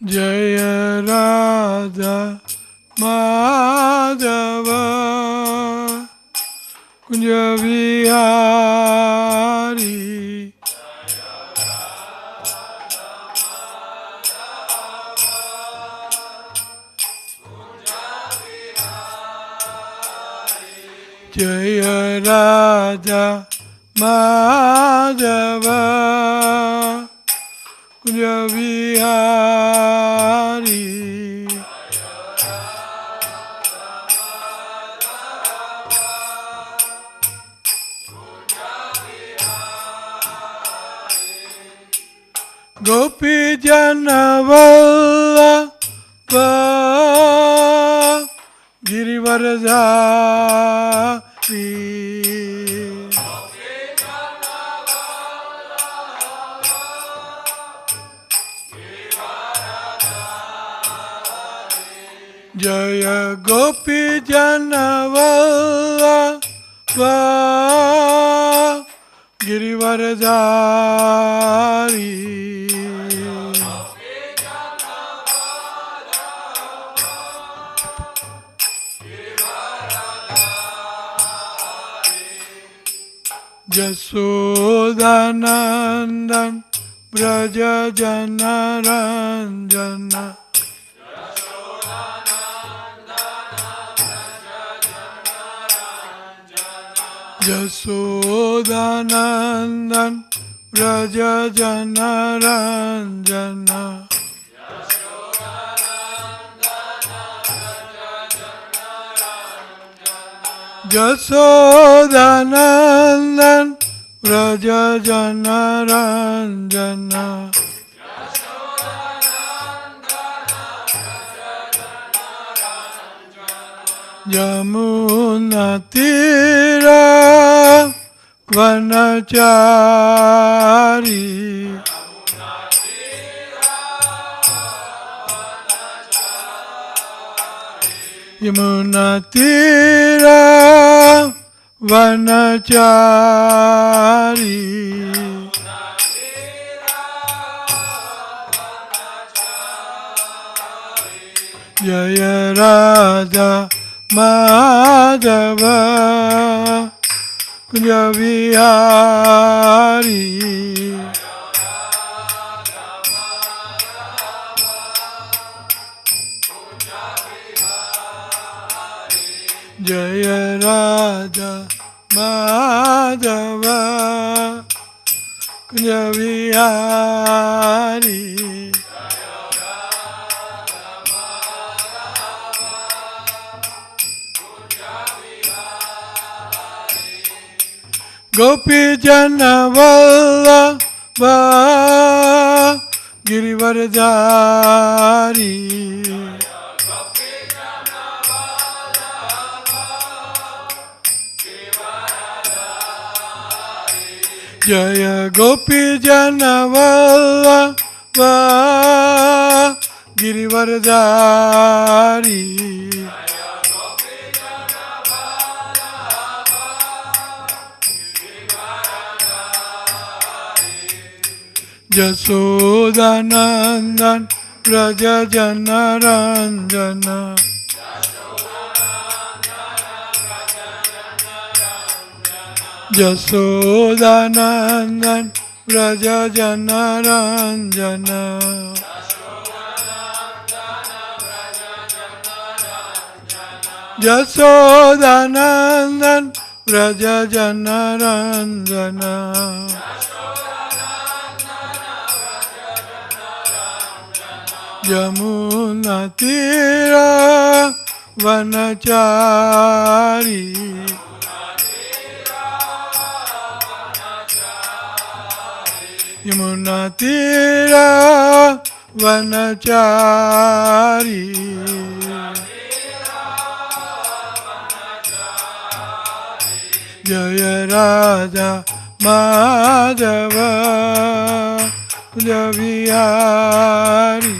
Jaya Radha Madhava Kunja Vihari Jaya Radha Madhava Kunja Vihari Gopi Jana Vallabha Girivaradhari Jaya Gopi Jana Vallabha Girivaradhari Jasodanandan Braja Janaranjana Jasodanandan Braja Janaranjana Jasodanandan Braja Janaranjana Yamuna Tira Vanachari Yamuna Tira Vanachari Jaya Radha Madhava Kunja Vihari Jaya Radha Madhava Kunja Vihari Gopi Jana Vallabha Girivaradhari Jaya Gopi Jana Vallabha Girivaradhari Jasodanandan Braja Janaranjana Jasodanandan Braja Janaranjana Jasodanandan Braja Janaranjana Yamuna Tira Vanachari Yamuna Tira Vanachari Jaya Radha Madhava Kunja Vihari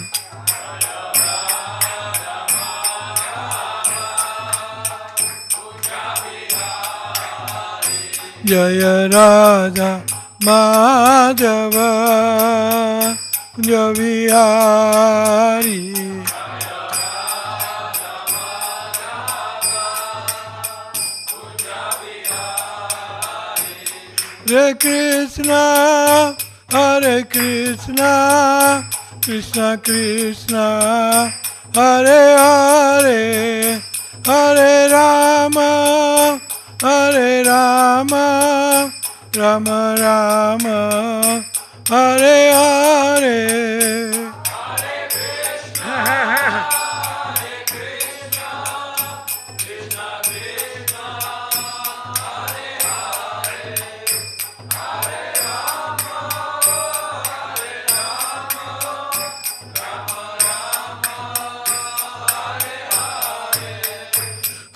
Jaya Radha Madhava Ljubljani. Hare Krishna, Hare Krishna, Krishna Krishna, Hare Hare, Hare Rama, Hare Rama, Rama Rama, Hare Hare.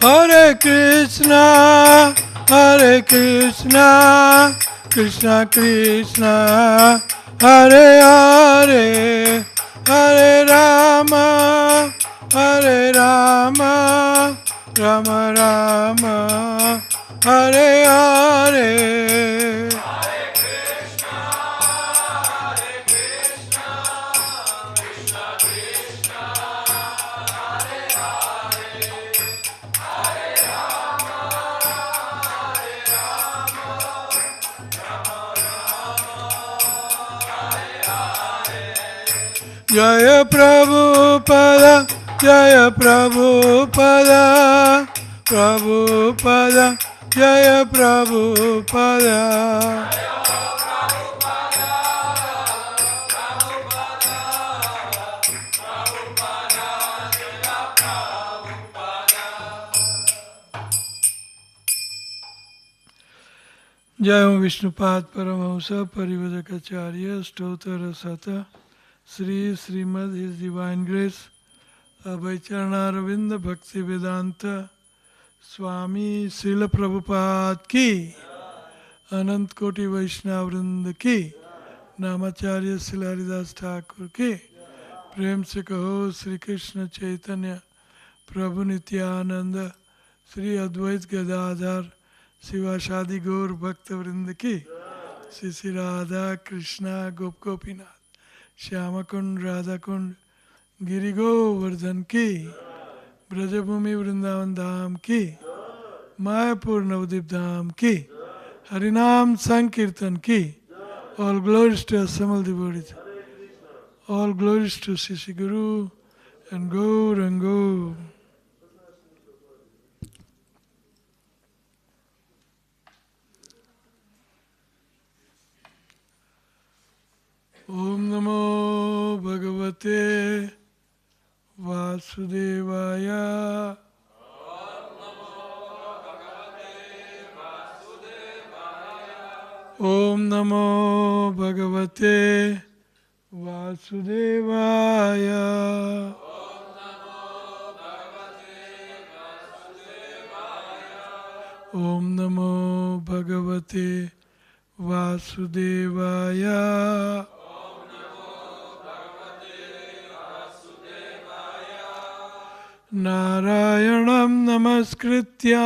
Hare Krishna, Hare Krishna, Krishna Krishna, Hare Hare, Hare Rama, Hare Rama, Rama Rama, Hare Hare. Jaya Prabhupada, Jaya Prabhupada, Prabhupada, Jaya Prabhupada. जय ओं विष्णुपाद परमहंस परिवदकाचार्य स्तोत्र सत Sri Srimad His Divine Grace Abhay Charanaravindra Bhakti Vedanta Swami Srila Prabhupada ki Anant Koti Vaishnava Vrinda ki Namacharya Srila Haridas Thakur ki Prem se kaho Sri Krishna Chaitanya Prabhu Nityananda Sri Advait Gadadhar Sivasadi Gaur Bhakta Vrinda ki Sri Sri Radha Krishna Gop Gopinath Shyam कुंड राधा कुंड गिरि गोवर्धन की ब्रजभूमि वृंदावन धाम की मायापुर नवदीप धाम की हरिनाम संकीर्तन की all glories to assembled devotees, all glories to Sri Guru and Gaur and Gaur. Om Namo Bhagavate Vasudevaya. Om Namo Bhagavate Vasudevaya. Om Namo Bhagavate Vasudevaya. Narayanam Namaskritya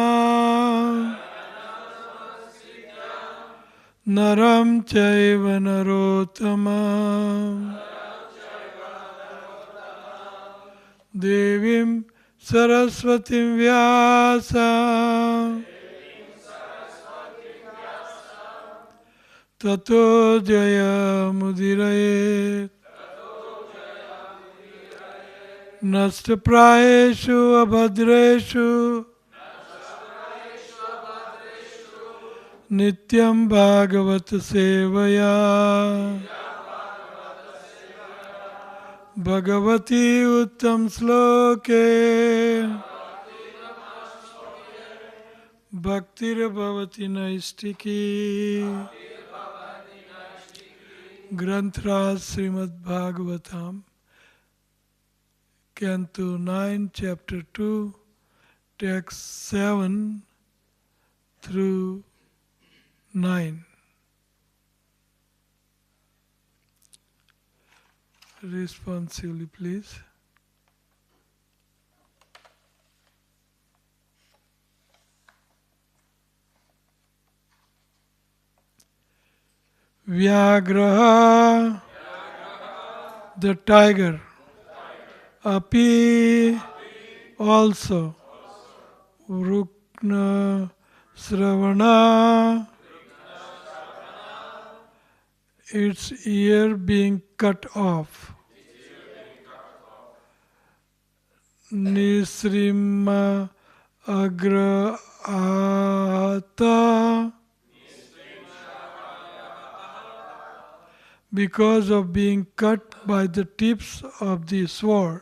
Naram Chaiva Narottamam Devim Saraswatim Vyasa Tato Jaya Mudirayet Nastaprayeshu abhadreshu Nityam Bhagavata Sevaya Bhagavati Uttam Sloke Bhaktir Bhavati Naistiki Granthra Srimad Bhagavatam Canto 9, Chapter 2, Text 7 through 9. Responsively, please. Vyagraha the tiger. Api also. Vrukna Sravana, its ear being cut off. Nisrima Agra Ahata, because of being cut by the tips of the sword.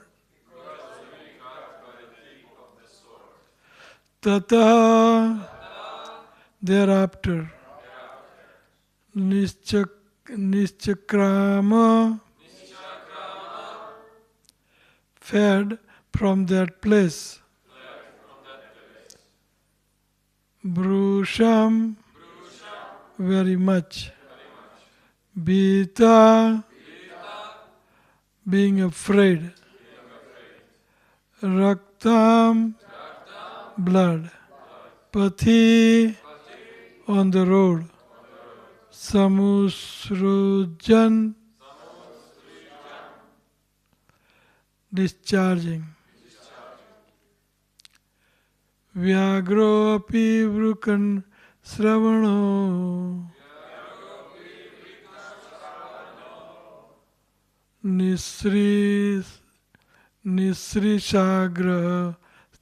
Tata, thereafter. Nischakrama, fed from that place. Brusham, very much. Bhita, being afraid. Raktam, blood. Pathi, on the road. Samusrujan, discharging. Vyagro api vrukan sravano, nisri shagra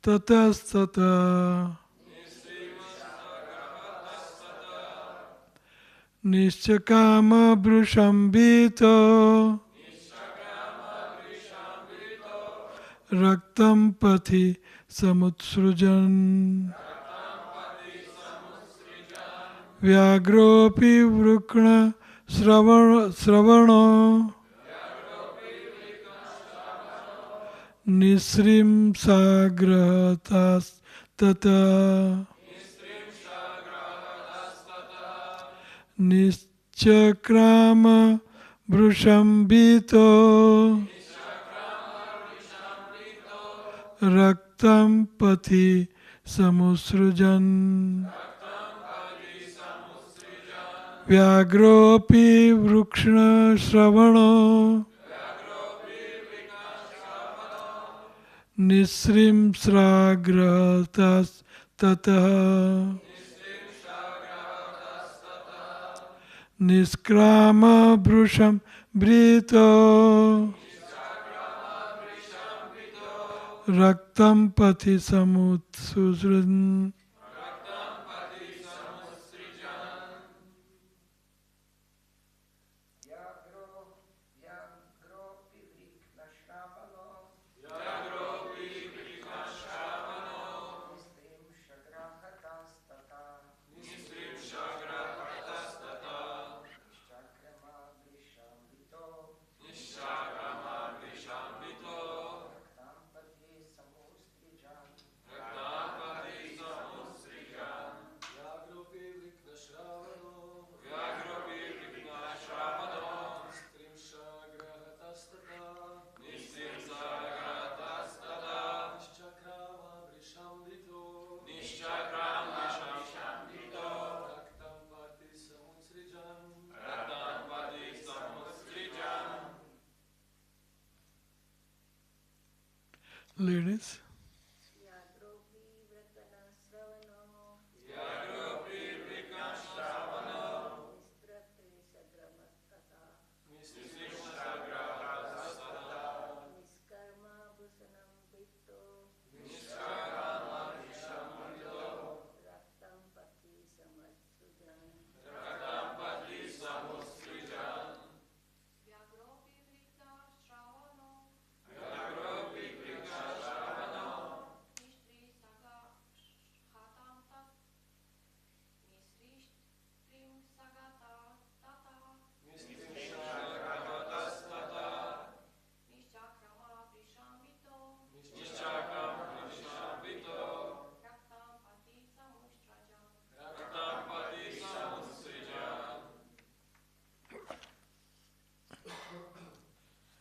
tatastata, nischakama brushambito, raktam pathi samutsrujan. Vyagropi vrukna sravano, nisrim sagratas tata, nischakrama brushambito, raktam pathi samusrujan. Vyagropi vrukshna sravano, nisrim sragratas tata, niskrama brusham brito, raktam pathi samutsrujan. Ladies.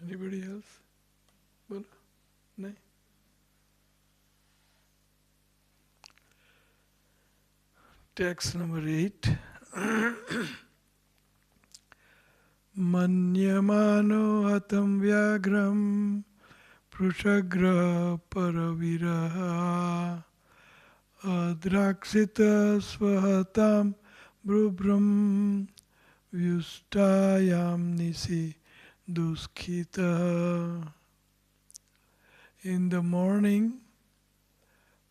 Anybody else? Well, no. Text number 8. Manyamano hatam vyagram prushagra paraviraha adrakshita swahatam brubram vyustayam nisi duskita. In the morning,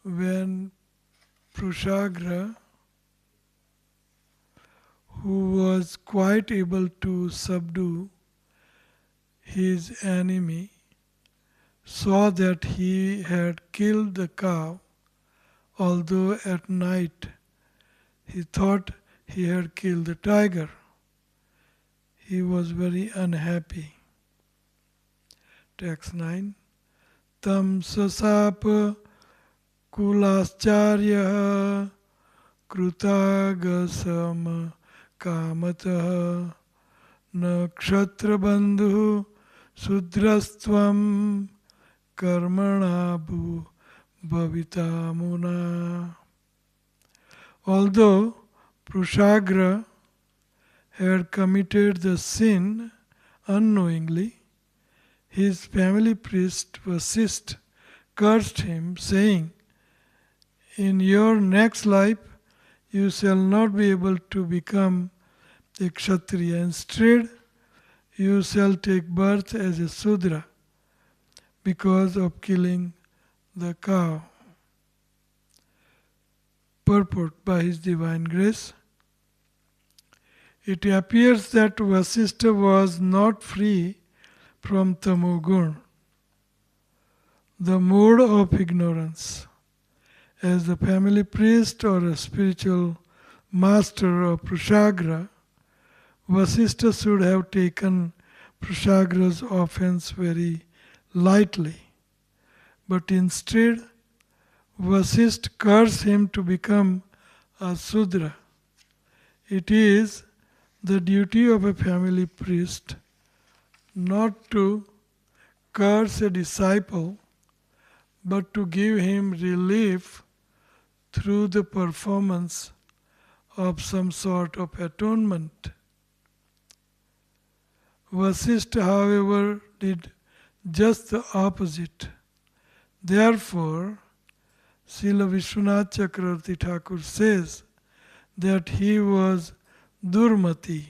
when Prushagra, who was quite able to subdue his enemy, saw that he had killed the cow, although at night he thought he had killed the tiger. He was very unhappy. Text 9. Tam sasapa kulascharya krutagasam kamataha nakshatra bandhu sudrastvam karmanabhu bhavitamuna. Although Prushagra had committed the sin unknowingly, his family priest Vasishtha cursed him, saying, "In your next life you shall not be able to become a Kshatriya. Instead, you shall take birth as a Sudra because of killing the cow." Purport by His Divine Grace. It appears that Vasishtha was not free from tamogun, the mode of ignorance. As the family priest or a spiritual master of Prushagra, Vasishtha should have taken Prushagra's offense very lightly. But instead, Vasishtha cursed him to become a Sudra. It is the duty of a family priest not to curse a disciple, but to give him relief through the performance of some sort of atonement. Vasishtha, however, did just the opposite. Therefore, Srila Vishwanath Chakravarti Thakur says that he was Durmati.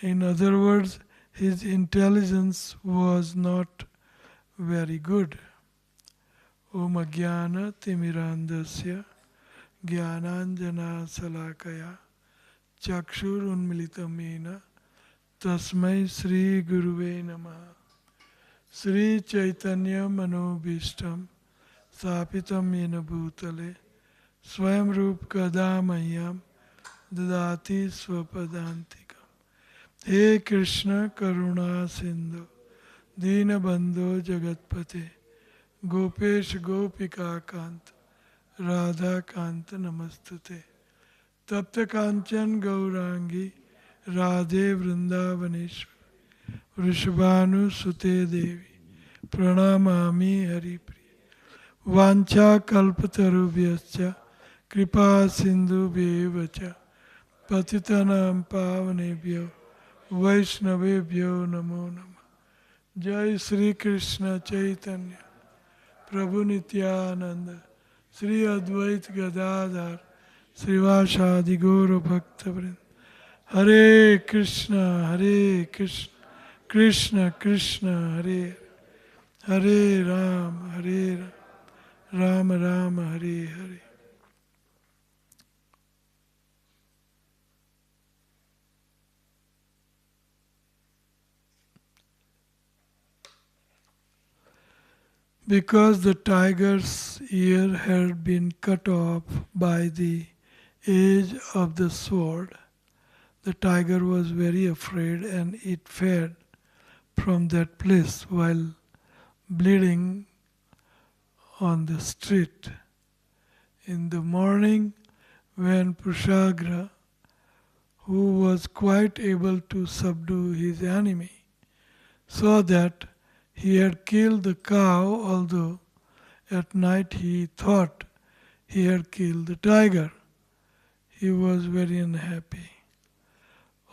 In other words, his intelligence was not very good. Om Ajnana Timirandasya Jnananjana Salakaya Chakshur Unmilitamena Tasmai Sri Guruve Namaha. Sri Chaitanya Manobhishtam Sapitam Yena Bhutale Swayam Rup Kadamayam Dadati Swapadantikam. He Krishna Karuna Sindhu Dina Bandho Jagatpate Gopesh Gopika Kant Radha Kant Namastute Tapta Kanchan Gaurangi Radhe Vrindavaneshwari Vrishabhanu Sute Devi Pranamami Haripriya Vancha Kalpatarubhyascha Kripa Sindhu Bhevacha Patitanam Pavanebhyo Vaishnavebhyo Namo Namah. Jai Sri Krishna Chaitanya Prabhu Nityananda Sri Advait Gadadhar Srivasadi Gaura Bhakta Vrind. Hare Krishna, Hare Krishna, Krishna Krishna, Hare Hare Ram, Hare Ram, Rama Rama, Hare Hare. Because the tiger's ear had been cut off by the edge of the sword, the tiger was very afraid and it fled from that place while bleeding on the street. In the morning, when Prushagra, who was quite able to subdue his enemy, saw that he had killed the cow, although at night he thought he had killed the tiger, he was very unhappy.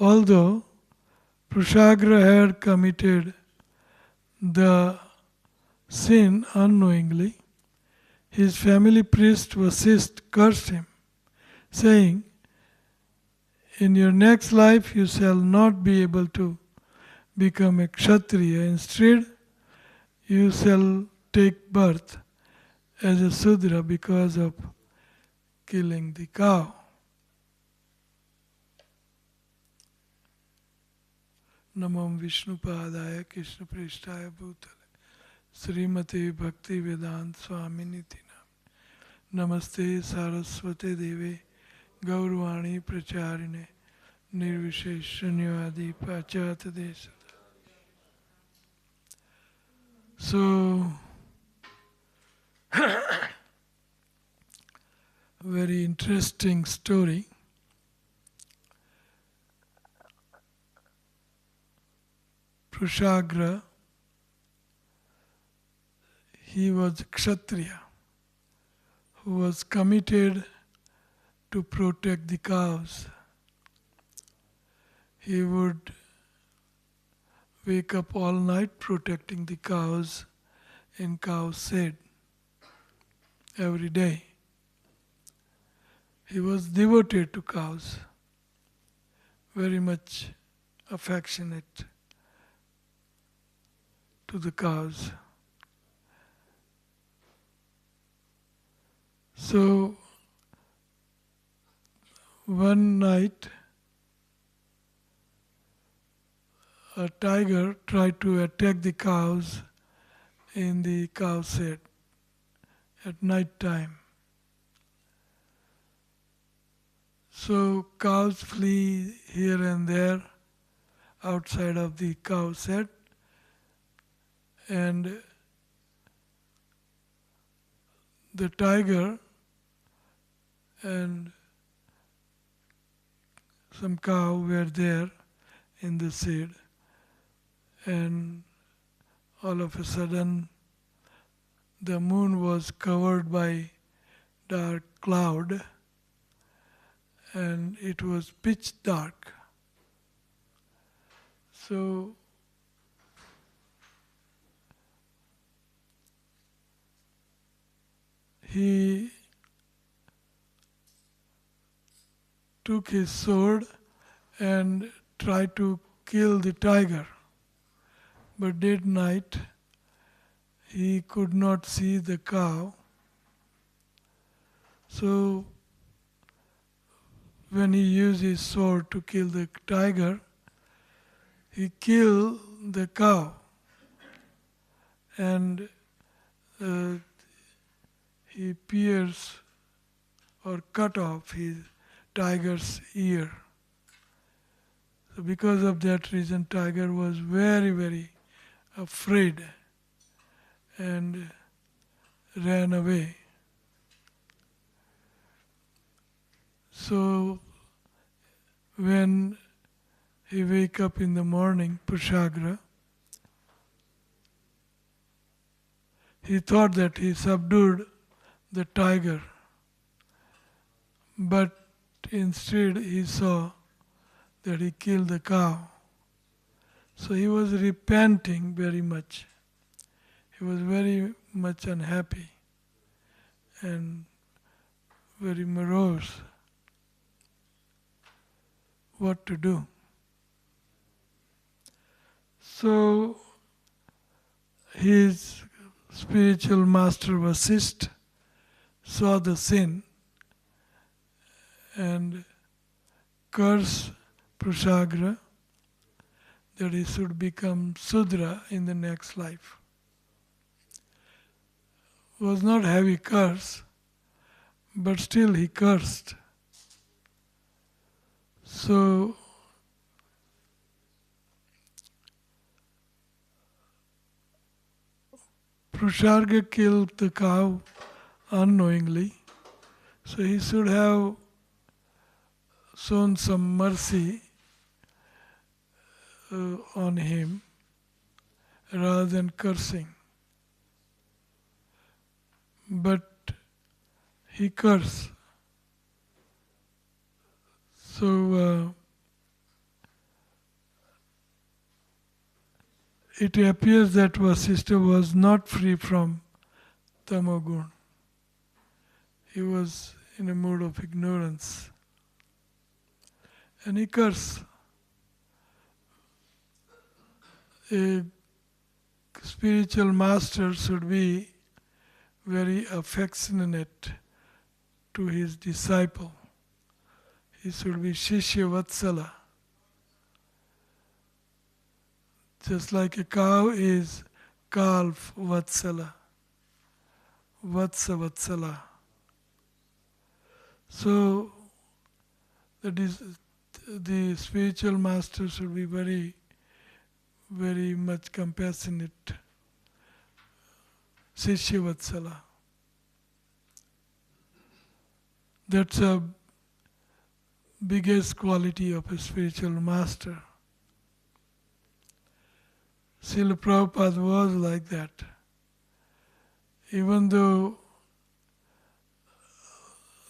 Although Prushagra had committed the sin unknowingly. His family priest Vasisth cursed him, saying, "In your next life you shall not be able to become a Kshatriya. Instead, you shall take birth as a Sudra because of killing the cow." Namam Vishnupadaya Krishna Prishtaya Bhutale Srimate Bhakti Vedant Swami Nitina Namaste Saraswate Deve Gaurvani Pracharine Nirvisheshanyadi Pachat Desha. So, very interesting story. Prushagra, he was a Kshatriya who was committed to protect the cows. He would wake up all night protecting the cows in cow shed every day. He was devoted to cows, very much affectionate to the cows. So one night a tiger tried to attack the cows in the cow shed at night time. So cows flee here and there outside of the cow shed, and the tiger and some cow were there in the shed, and all of a sudden the moon was covered by dark cloud and it was pitch dark. So he took his sword and tried to kill the tiger. But that night he could not see the cow. So when he used his sword to kill the tiger, he killed the cow and he pierced or cut off his tiger's ear. So because of that reason, tiger was very, very afraid and ran away. So when he wake up in the morning, Prushagra, he thought that he subdued the tiger, but instead he saw that he killed the cow. So he was repenting very much. He was very much unhappy and very morose. What to do? So his spiritual master Vasisth saw the sin and cursed Prushagra that he should become Sudra in the next life. It was not heavy curse, but still he cursed. So Prushagra killed the cow unknowingly, so he should have shown some mercy on him rather than cursing. But he cursed. So it appears that Vasishtha was not free from tamogun. He was in a mood of ignorance. And he cursed. A spiritual master should be very affectionate to his disciple. He should be Shishya Vatsala. Just like a cow is Kalf Vatsala. Vatsa Vatsala. So the spiritual master should be very, very much compassionate. Shishya Vatsala. That's a biggest quality of a spiritual master. Srila Prabhupada was like that. Even though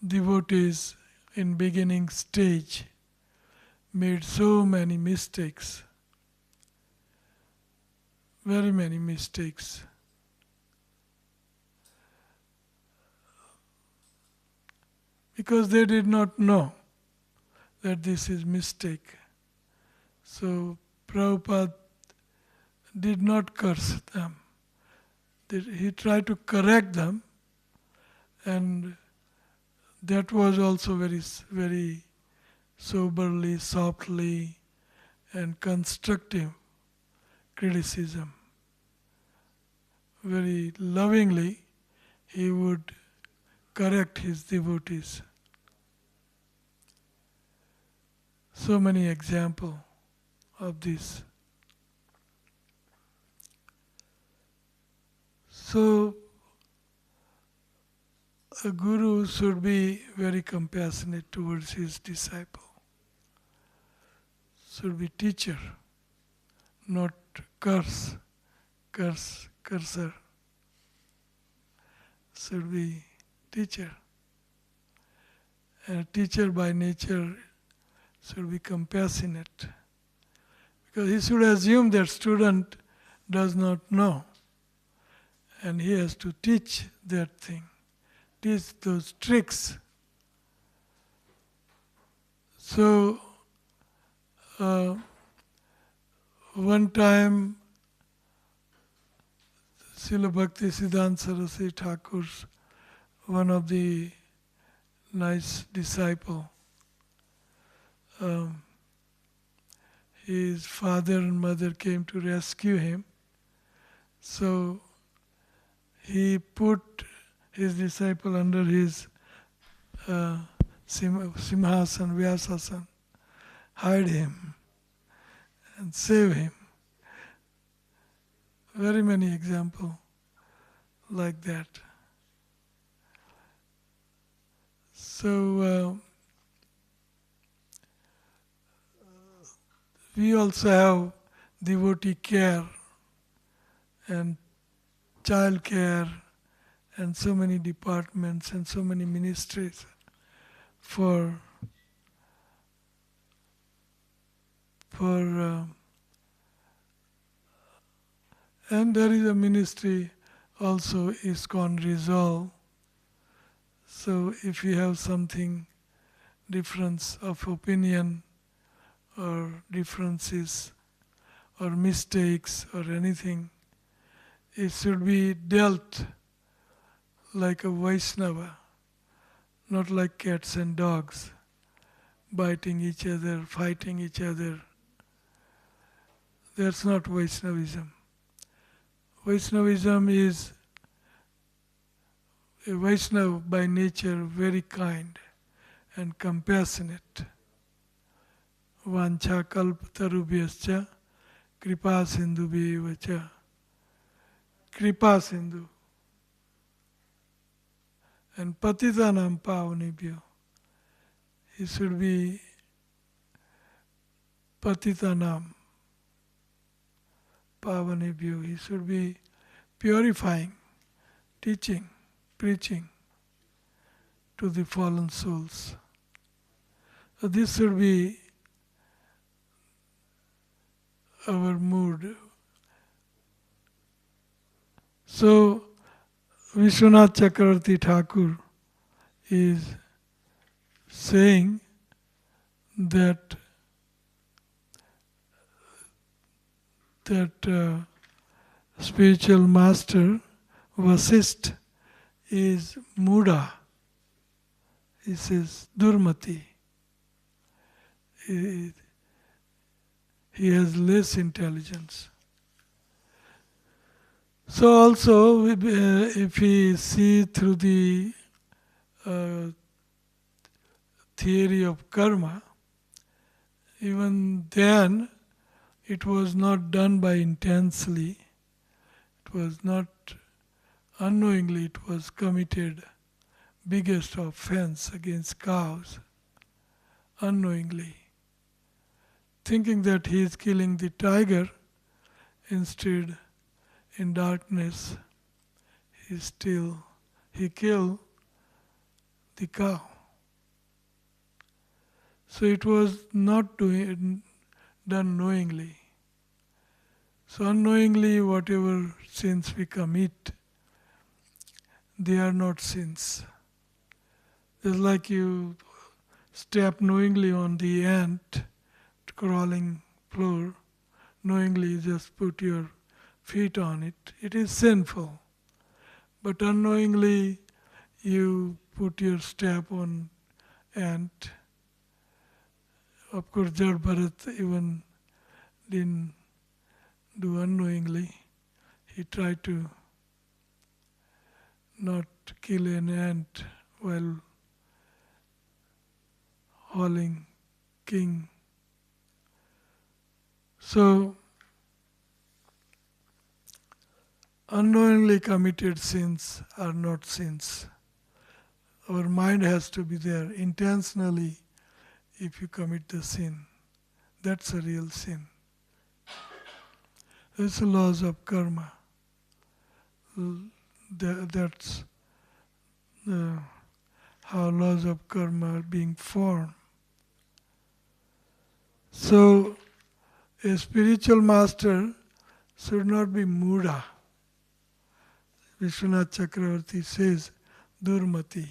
devotees in beginning stage made so many mistakes, very many mistakes. Because they did not know that this is mistake. So Prabhupada did not curse them. He tried to correct them, and that was also very, very soberly, softly, and constructive criticism. Very lovingly, he would correct his devotees. So many examples of this. So, a guru should be very compassionate towards his disciple. Should be teacher, not curser. Should be teacher. And a teacher by nature should be compassionate. Because he should assume that student does not know. And he has to teach that thing, teach those tricks. So, one time, Srila Bhakti Siddhanta Saraswati Thakur's, one of the nice disciple, his father and mother came to rescue him. So he put his disciple under his simhasan, vyasasan, hide him and save him. Very many examples like that. So we also have devotee care and child care and so many departments and so many ministries for and there is a ministry also, ISKCON Resolve. So if you have something, difference of opinion or differences or mistakes or anything, it should be dealt like a Vaishnava, not like cats and dogs, biting each other, fighting each other. That's not Vaishnavism. Vaishnavism is a Vaishnava by nature, very kind and compassionate. Vancha kalpatarubhyascha kripa sindhu cha. Kripa sindhu. And patitanam pavanebhyo. He should be patitanam pavanebhyo. He should be purifying, teaching, preaching to the fallen souls. So this should be our mood So Vishwanath Chakravarti Thakur is saying that spiritual master Vasisht is Muda. He says Durmati. He has less intelligence. So also, if we see through the theory of karma, even then it was not done by intensely. It was not unknowingly. It was committed biggest offense against cows unknowingly, thinking that he is killing the tiger. Instead, in darkness, he killed the cow. So it was not done knowingly. So unknowingly, whatever sins we commit, they are not sins. Just like you step knowingly on the ant crawling floor, knowingly you just put your feet on it. It is sinful. But unknowingly you put your step on ant. Of course, Jad Bharat even didn't do unknowingly. He tried to not kill an ant while hauling king. So, unknowingly committed sins are not sins. Our mind has to be there intentionally. If you commit the sin, that's a real sin. That's the laws of karma. That's how laws of karma are being formed. So, a spiritual master should not be Muda. Vishwanath Chakravarti says, Durmati.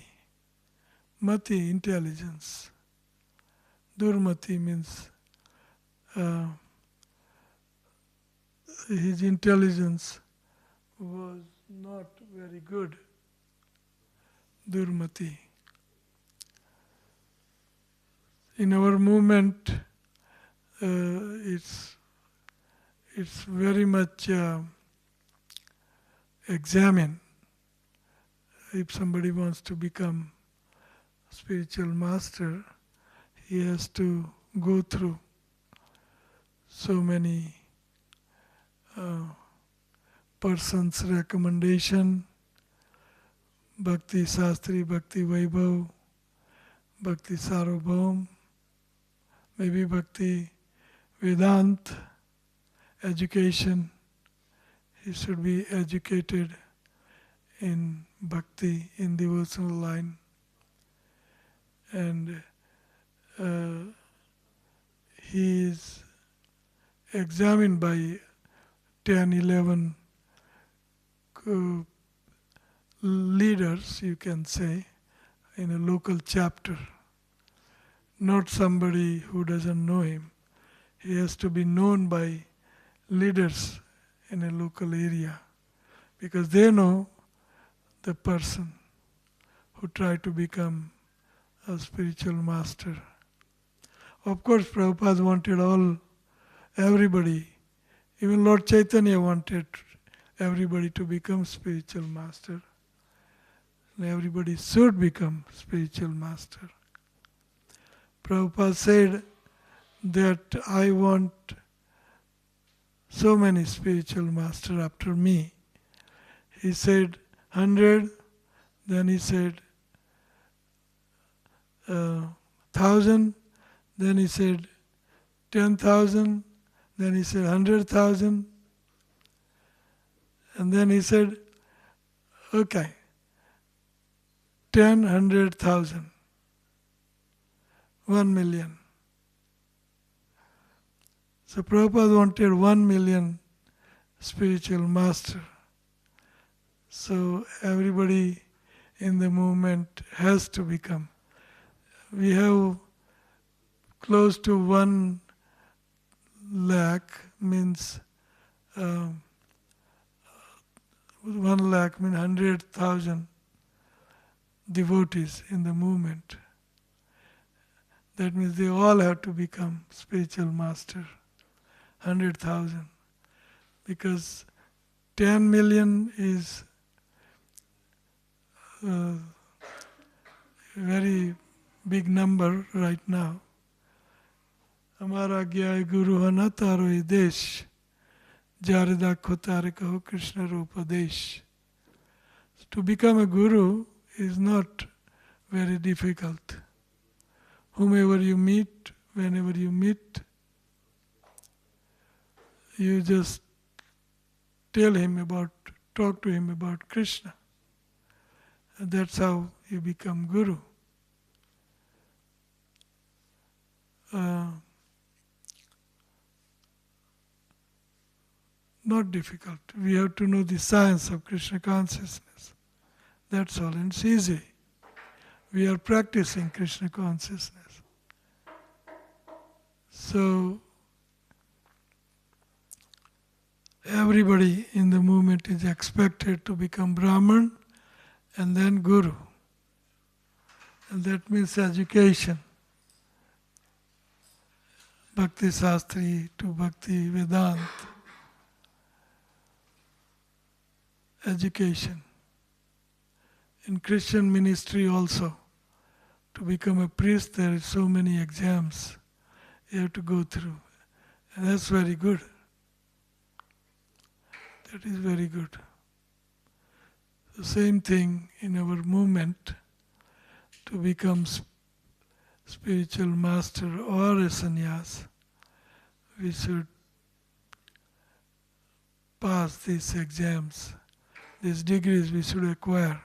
Mati, intelligence. Durmati means his intelligence was not very good. Durmati. In our movement, it's very much examined. If somebody wants to become spiritual master, he has to go through so many persons' recommendation, Bhakti Sastri, Bhakti Vaibhav, Bhakti Sarvabhaum, maybe Bhakti Vedant, education. He should be educated in bhakti, in devotional line. And he is examined by 10, 11 leaders, you can say, in a local chapter. Not somebody who doesn't know him. He has to be known by leaders in a local area because they know the person who tried to become a spiritual master. Of course, Prabhupada wanted everybody, even Lord Chaitanya wanted everybody to become spiritual master. And everybody should become spiritual master. Prabhupada said that I want so many spiritual masters after me. He said 100, then he said 1,000, then he said 10,000, then he said 100,000, and then he said, okay, 100,000, 1 million. So Prabhupada wanted 1 million spiritual master. So everybody in the movement has to become. We have close to 1 lakh, means 1 lakh means 100,000 devotees in the movement. That means they all have to become spiritual master. 100,000. Because 10 million is a very big number right now. Hamara gya guru hana taro e desh, jarida khotare kaho Krishna rupa desh. To become a guru is not very difficult. Whomever you meet, whenever you meet, you just talk to him about Krishna. And that's how you become guru. Not difficult. We have to know the science of Krishna consciousness. That's all, and it's easy. We are practicing Krishna consciousness. So, everybody in the movement is expected to become Brahman and then Guru. And that means education. Bhakti Sastri to Bhakti Vedanta. Education. In Christian ministry also, to become a priest there are so many exams you have to go through. And that's very good. That is very good. The same thing in our movement, to become spiritual master or a sannyas, we should pass these exams, these degrees we should acquire.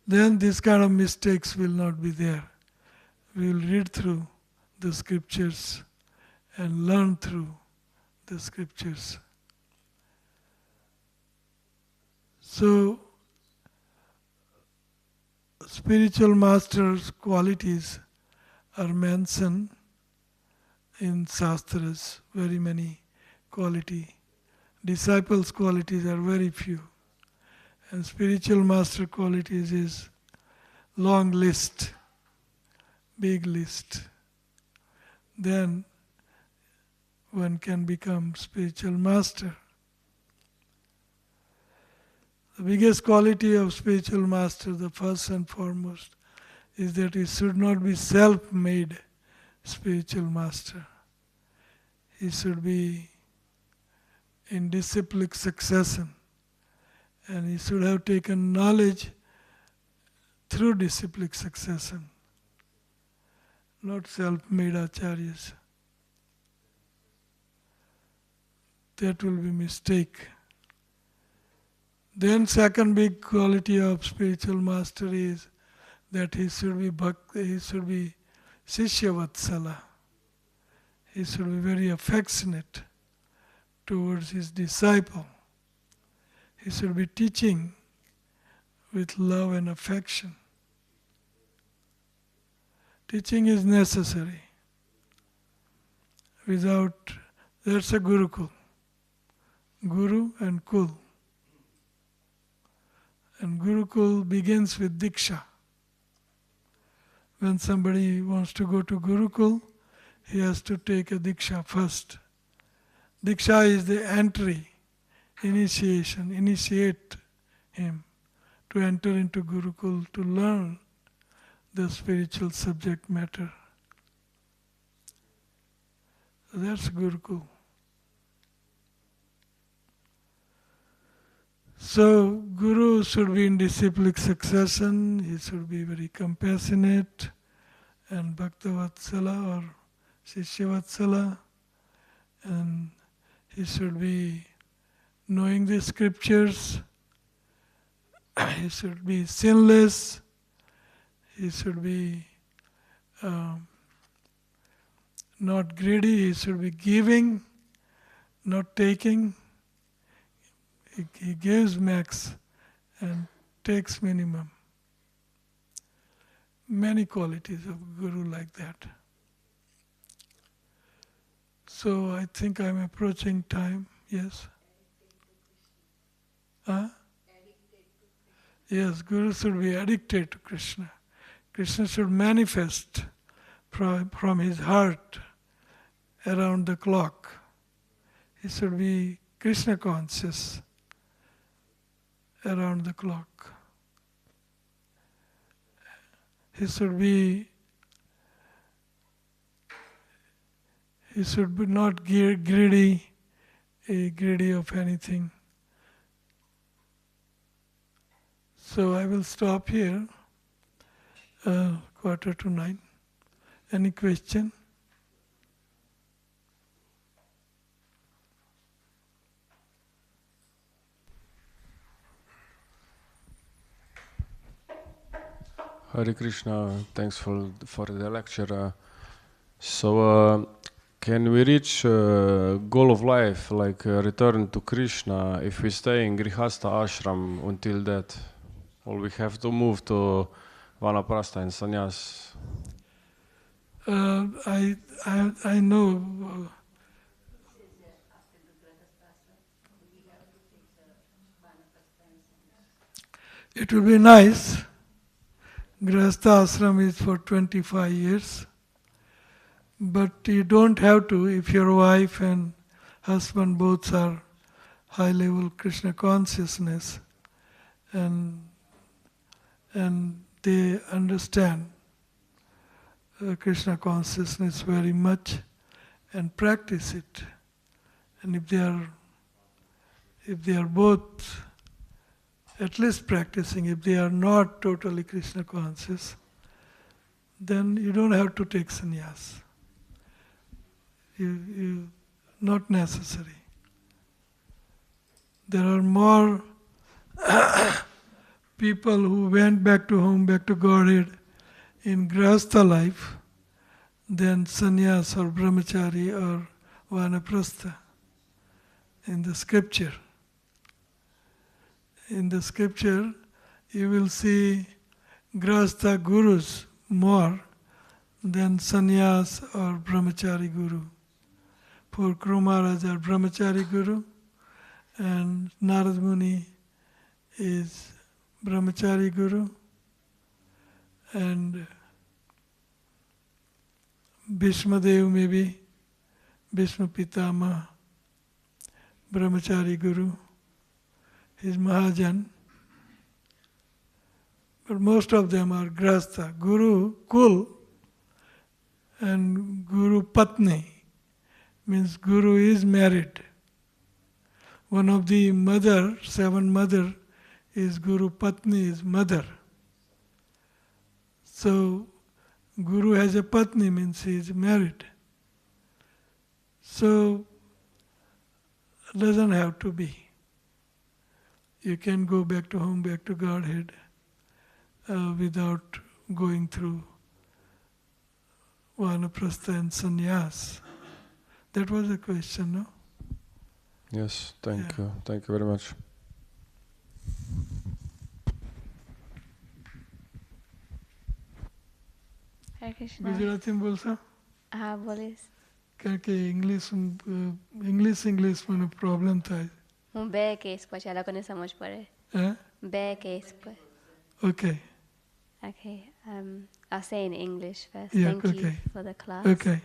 Then this kind of mistakes will not be there. We will read through the scriptures and learn through the scriptures. So, spiritual master's qualities are mentioned in Shastras, very many quality. Disciples' qualities are very few. And spiritual master qualities is long list, big list. Then one can become spiritual master. The biggest quality of spiritual master, the first and foremost, is that he should not be self-made spiritual master. He should be in disciplic succession. And he should have taken knowledge through disciplic succession, not self-made acharyas. That will be mistake. Then second big quality of spiritual master is that he should be Shishya Vatsala. He should be very affectionate towards his disciple. He should be teaching with love and affection. Teaching is necessary. Without, that's a Gurukul. Guru and Kul. And Gurukul begins with Diksha. When somebody wants to go to Gurukul, he has to take a Diksha first. Diksha is the entry, initiation, initiate him to enter into Gurukul, to learn the spiritual subject matter. That's Gurukul. So, Guru should be in disciplic succession, he should be very compassionate and Bhaktavatsala or Shishya and he should be knowing the scriptures, he should be sinless, he should be not greedy, he should be giving, not taking. He gives max and takes minimum. Many qualities of Guru like that. So I think I'm approaching time. Yes? Huh? Yes, Guru should be addicted to Krishna. Krishna should manifest from his heart around the clock. He should be Krishna conscious around the clock. He should be not greedy of anything. So I will stop here, 8:45. Any question? Hare Krishna, thanks for the lecture. Can we reach goal of life, like return to Krishna, if we stay in Grihastha ashram until that? Or we have to move to Vanaprastha and Sannyas? I know. It will be nice. Grihastha ashram is for 25 years. But you don't have to if your wife and husband both are high level Krishna consciousness and they understand Krishna consciousness very much and practice it. And if they are both at least practicing, if they are not totally Krishna conscious, then you don't have to take sannyas. You not necessary. There are more people who went back to home, back to Godhead in Grihastha life than sannyas or brahmachari or vanaprastha in the scripture. In the scripture, you will see Grihastha gurus more than sannyas or brahmachari guru. For Kuru Maharaj are brahmachari guru and Narad Muni is brahmachari guru and Bhishma Dev maybe, Bhishma Pitama, brahmachari guru, he is Mahajan. But most of them are Grihastha, Guru Kul and Guru Patni. Means Guru is married. One of the seven mother is Guru Patni, is mother. So Guru has a Patni, means he is married. So it doesn't have to be. You can go back to home, back to Godhead without going through Vanaprastha and Sannyas. That was the question, no? Yes, thank you. Thank you very much. Hare Krishna. Gujarati में बोलता? हाँ बोलिए. કારણ કે English મને problem થાય. હું બે કેસ પછી આ લોકોને સમજ પડે. હે? બે કેસ પર. Okay. Okay. I'll say in English first. Yeah, Thank okay. you for the class. Okay.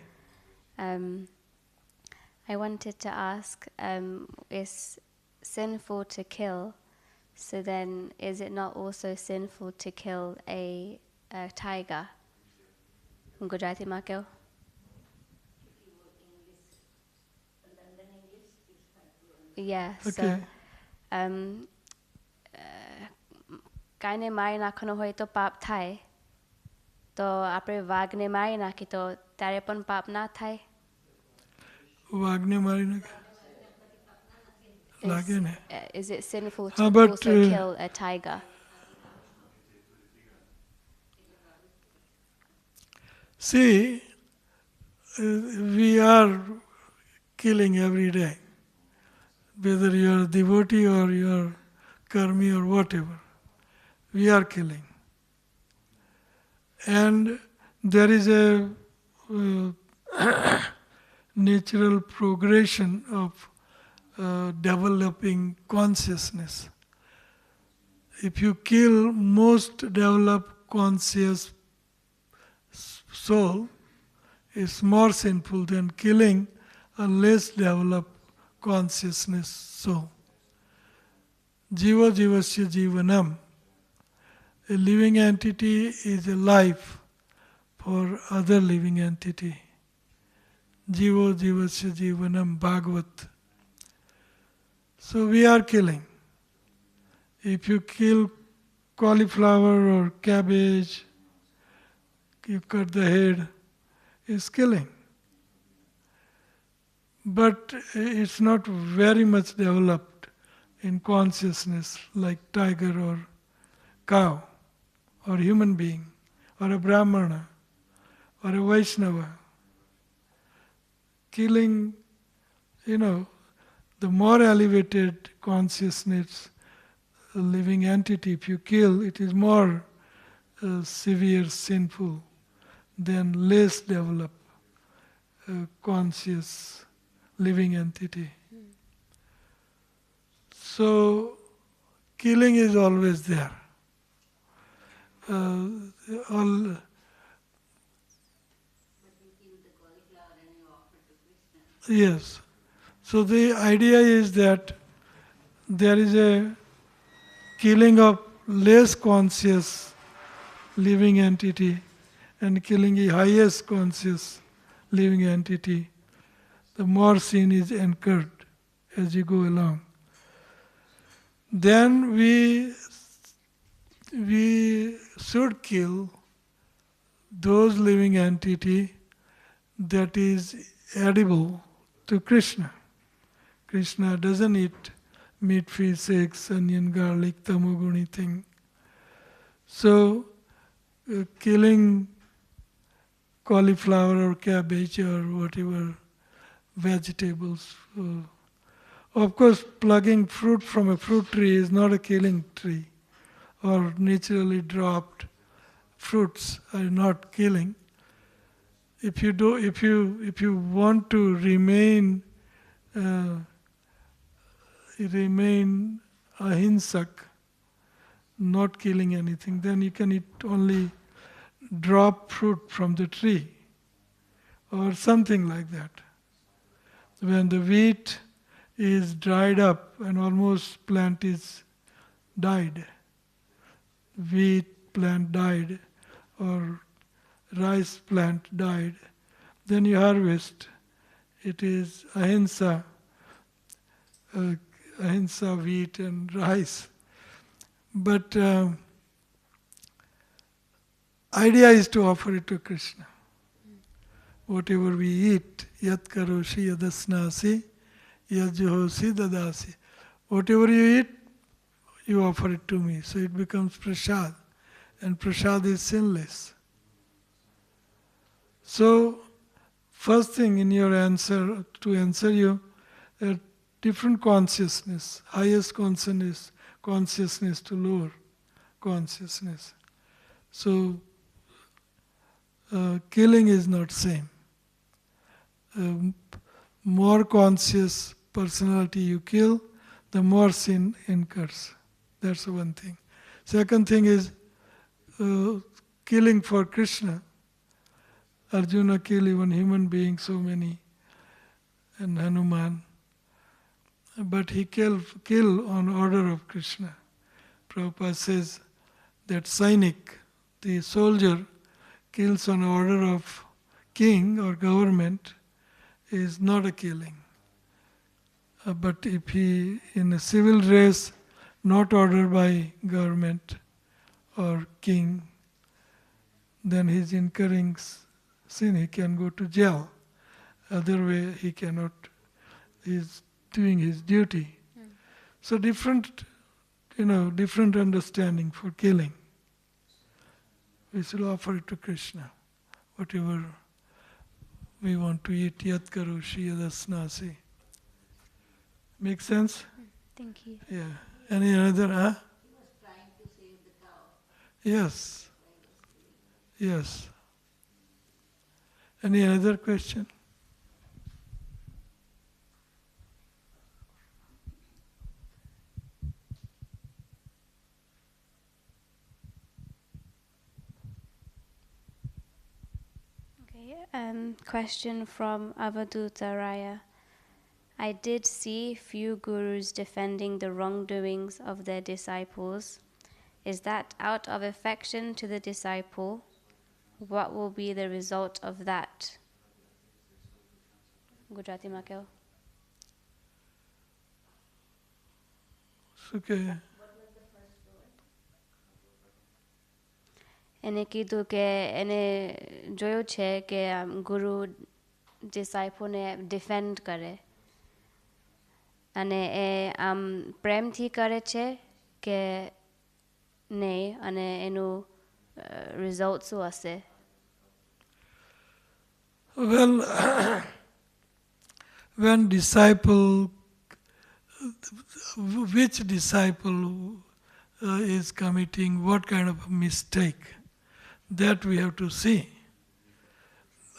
I wanted to ask, is sinful to kill, so then is it not also sinful to kill a tiger? Gujarati માં કહો. Yeah, Okay. so કાંઈને મારી નાખવાનો હોય તો પાપ થાય, તો આપણે વાઘને મારી નાખી તો ત્યારે પણ પાપ ના થાય? વાઘને મારી નાખે લાગે ને. Is it sinful to but, also kill a tiger? See, we are killing every day. whether you are a devotee or you are karmi or whatever. We are killing. And there is a natural progression of developing consciousness. If you kill most developed conscious soul, it's more sinful than killing a less developed consciousness soul. Jiva jivasya jivanam. A living entity is a life for other living entity. Jivo jivasya jivanam Bhagavat. So we are killing. If you kill cauliflower or cabbage, you cut the head, it's killing. But it's not very much developed in consciousness like tiger or cow or human being or a brahmana or a Vaishnava. Killing, the more elevated consciousness, a living entity, if you kill, it is more severe, sinful than less developed conscious living entity. So, killing is always there. Yes. So the idea is that there is a killing of less conscious living entity and killing the highest conscious living entity. The more sin is incurred as you go along. Then we should kill those living entity that is edible to Krishna. Krishna doesn't eat meat, fish, eggs, onion, garlic, tamoguni thing. So, killing cauliflower or cabbage or whatever vegetables. Of course, plugging fruit from a fruit tree is not a killing tree, or naturally dropped fruits are not killing. If you want to remain ahimsak, not killing anything, then you can eat only drop fruit from the tree or something like that. When the wheat is dried up and almost plant is died, wheat plant died or rice plant died, then you harvest. It is ahimsa, wheat and rice. But idea is to offer it to Krishna. Whatever we eat, yat karoshi yadasnasi, yat juhosi dadasi. Whatever you eat, you offer it to me. So it becomes prasad. And prasad is sinless. So, first thing in your answer, to answer you, different consciousness, highest consciousness to lower consciousness. So, killing is not same. More conscious personality you kill, the more sin incurs. That's one thing. Second thing is killing for Krishna. Arjuna killed even human beings, so many, and Hanuman. But he killed on order of Krishna. Prabhupada says that Sainik, the soldier, kills on order of king or government is not a killing. But if he, in a civil race, not ordered by government or king, then he is incurring sin, he can go to jail. Other way he cannot, he is doing his duty. So different understanding for killing. We should offer it to Krishna. Whatever we want to eat, yat karoshi yadasnasi. Make sense? Thank you. Yeah. Any other, huh? Yes. Yes. Any other question? Okay, question from Avaduta Raya. I did see few gurus defending the wrongdoings of their disciples. Is that out of affection to the disciple? What will be the result of that? Gujarati માં કહો. શું કે એને કીધું કે એને જોયું છે કે ગુરુ ડિસાઇપલને ડિફેન્ડ કરે અને એ આમ પ્રેમથી કરે છે કે નહીં અને એનું રિઝલ્ટ શું હશે? Well, when which disciple is committing what kind of a mistake, that we have to see.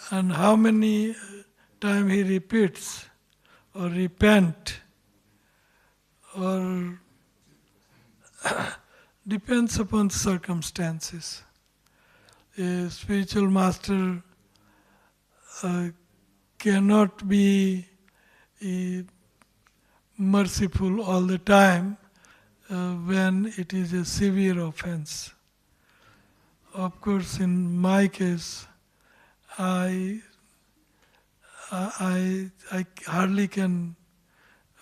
And how many times he repeats or repent or depends upon circumstances. A spiritual master cannot be merciful all the time when it is a severe offense. Of course, in my case, I hardly can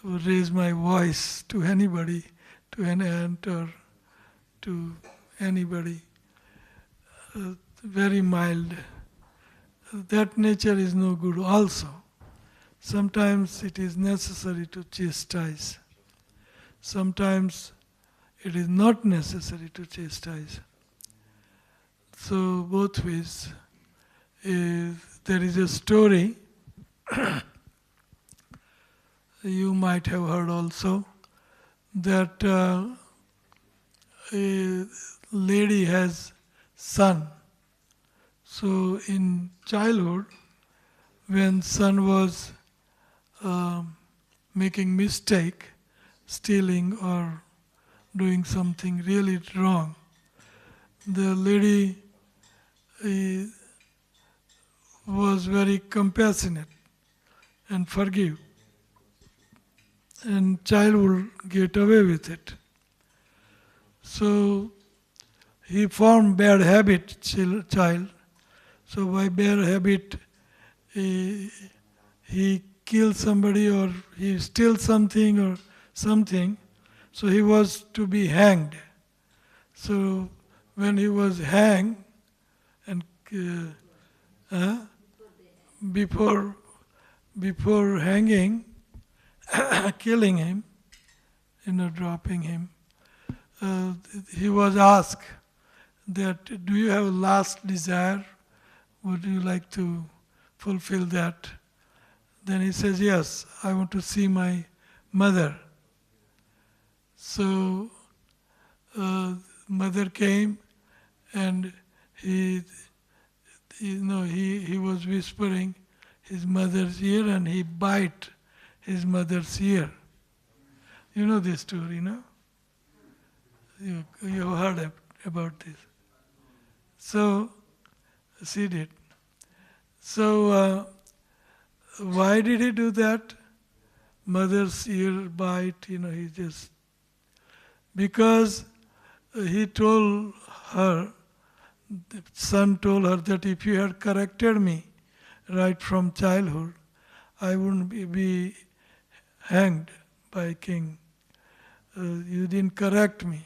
raise my voice to anybody, to an aunt or to anybody. Very mild. That nature is no good also. Sometimes it is necessary to chastise. Sometimes it is not necessary to chastise. So both ways. There is a story you might have heard also, that a lady has son. So in childhood, when son was making mistake, stealing or doing something really wrong, the lady was very compassionate and forgive, and child will get away with it. So he formed bad habit, child. So by bad habit, he killed somebody or he steals something or something. So he was to be hanged. So when he was hanged, and before hanging, killing him, dropping him, he was asked that, do you have a last desire? Would you like to fulfill that? Then he says, yes, I want to see my mother. So mother came, and he was whispering his mother's ear, and he bite his mother's ear. You know this story, no? You have heard about this. So, she did. So, why did he do that? Mother's ear bite, he just... Because he told her, the son told her that if you had corrected me right from childhood, I wouldn't be hanged by king. You didn't correct me.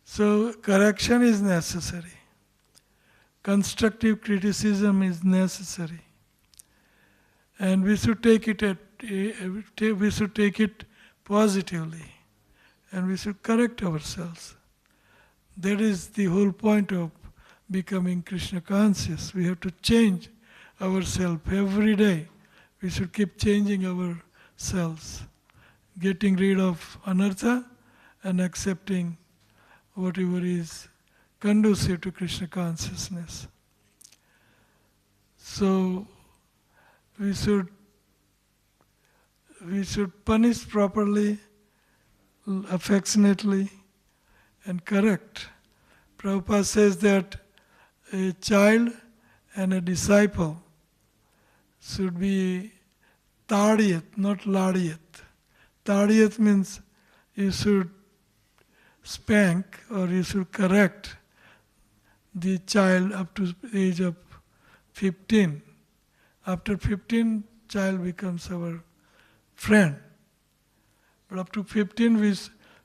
So correction is necessary. Constructive criticism is necessary. And we should take it positively. And we should correct ourselves. That is the whole point of becoming Krishna conscious. We have to change ourselves every day. We should keep changing ourselves. getting rid of anartha and accepting whatever is conducive to Krishna consciousness. So we should punish properly, affectionately, and correct. Prabhupada says that a child and a disciple should be tadiyat, not ladiyat. Tadiyat means you should spank or you should correct the child up to the age of 15. After 15, child becomes our friend. But up to 15,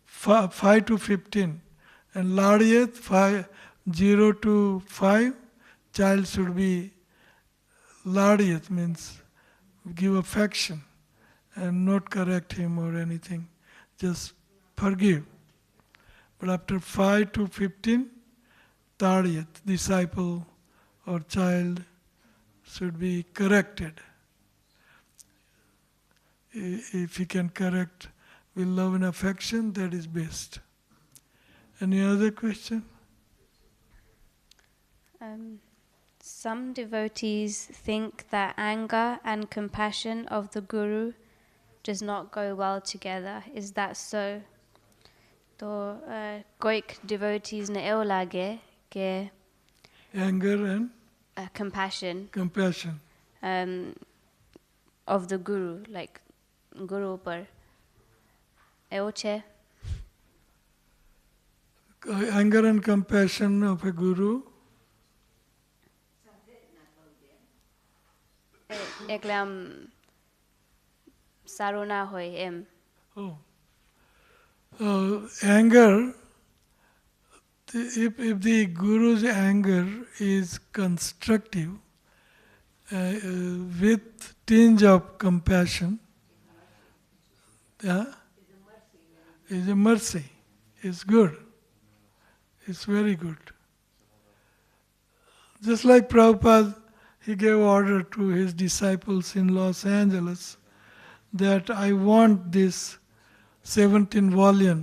5 to 15. And ladiyat, 0 to 5, child should be ladiyat, means give affection and not correct him or anything. Just forgive. But after 5 to 15, tadiyat, disciple or child should be corrected. If he can correct with love and affection, that is best. Any other question? Some devotees think that anger and compassion of the Guru does not go well together. Is that so? તો કોઈક devotees ને એવું લાગે કે Anger and compassion of the Guru, like Guru ઉપર એવું છે? Anger and compassion of a guru. એટલે આમ સારું ના હોય એમ. Anger, if the guru's anger is constructive with tinge of compassion, is a mercy. It's good. It's very good. Just like Prabhupada, he gave order to his disciples in Los Angeles that I want this 17 volume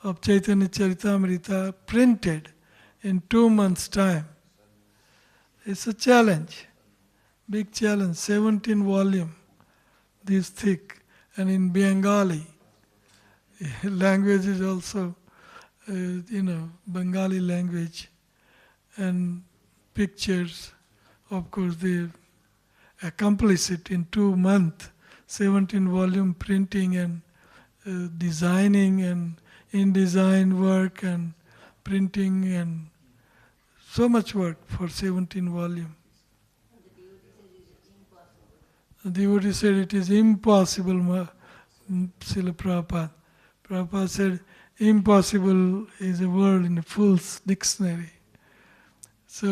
of Chaitanya Charitamrita printed in 2 months' time. It's a challenge, big challenge, 17 volume, this thick, and in Bengali. Language is also, Bengali language, and pictures. Of course, they accomplish it in 2 months, 17 volume printing and designing and InDesign work and printing and so much work for 17 volume. The devotee said it is impossible, Srila Prabhupada. Prabhupada said impossible is a word in a full dictionary. So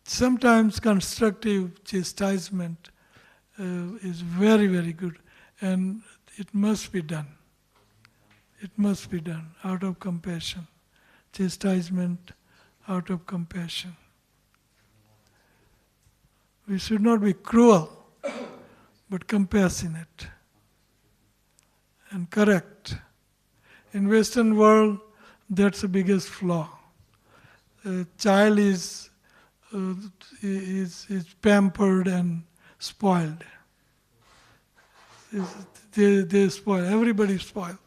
sometimes constructive chastisement is very, very good, and it must be done. It must be done out of compassion. Chastisement out of compassion. We should not be cruel, but compassionate and correct. In Western world, that's the biggest flaw. A child is pampered and spoiled. They spoil. Everybody spoiled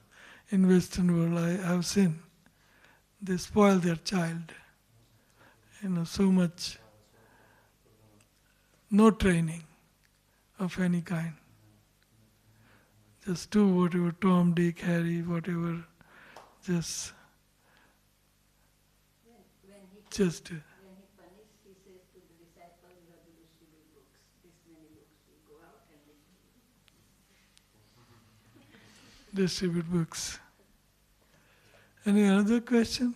in Western world. I have seen. They spoil their child. So much. No training of any kind. Just do whatever, Tom, Dick, Harry, whatever. Just do. When he punished, he says to the disciple, you have to distribute books. This many books will go out and Distribute books. Any other question?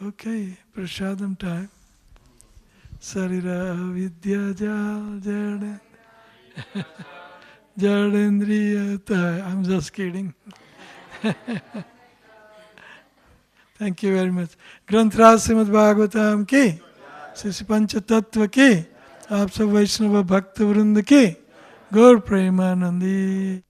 Okay, prasadam time. Sarira vidya jal jadendriyata. I'm just kidding. Thank you very much. Granthra Srimad Bhagavatam ki Shri Panch तत्व के, आप सब वैष्णव भक्त वृंद के गौर प्रेमानंदी।